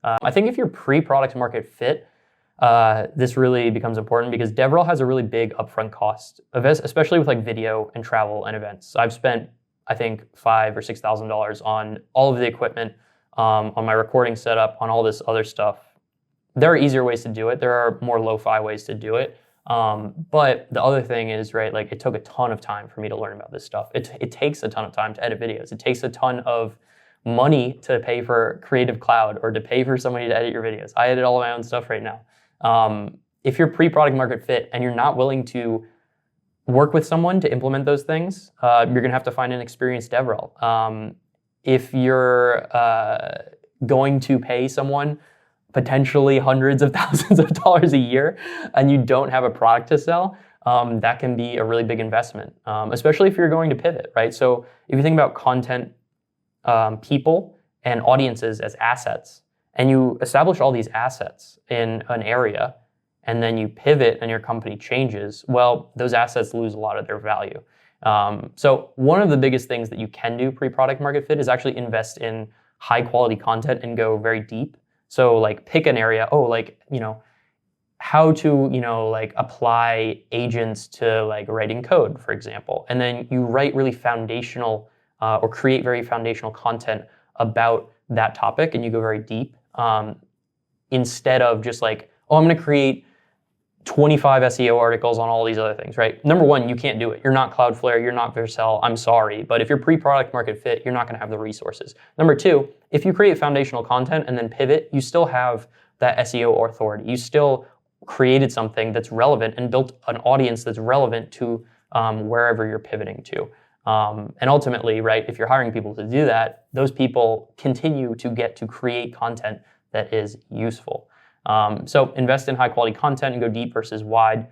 I think if you're pre-product market fit, this really becomes important because DevRel has a really big upfront cost, especially with like video and travel and events. So I've spent, I think, $5,000 or $6,000 on all of the equipment, on my recording setup, on all this other stuff. There are easier ways to do it. There are more lo-fi ways to do it. But the other thing is, right, like it took a ton of time for me to learn about this stuff. It takes a ton of time to edit videos. It takes a ton of money to pay for Creative Cloud or to pay for somebody to edit your videos. I edit all my own stuff right now. If you're pre-product market fit and you're not willing to work with someone to implement those things, you're going to have to find an experienced DevRel. If you're going to pay someone potentially hundreds of thousands of dollars a year and you don't have a product to sell, that can be a really big investment, especially if you're going to pivot, right? So if you think about content, people and audiences as assets, and you establish all these assets in an area, and then you pivot and your company changes, well, those assets lose a lot of their value. So one of the biggest things that you can do pre-product market fit is actually invest in high quality content and go very deep. So like pick an area, how to, like apply agents to like writing code, for example. And then you write really foundational or create very foundational content about that topic and you go very deep. Instead of just like, I'm going to create 25 SEO articles on all these other things, right? Number one, you can't do it. You're not Cloudflare, you're not Vercel, I'm sorry. But if you're pre-product market fit, you're not going to have the resources. Number two, if you create foundational content and then pivot, you still have that SEO authority. You still created something that's relevant and built an audience that's relevant to wherever you're pivoting to. And ultimately, right, if you're hiring people to do that, those people continue to get to create content that is useful. So invest in high quality content and go deep versus wide.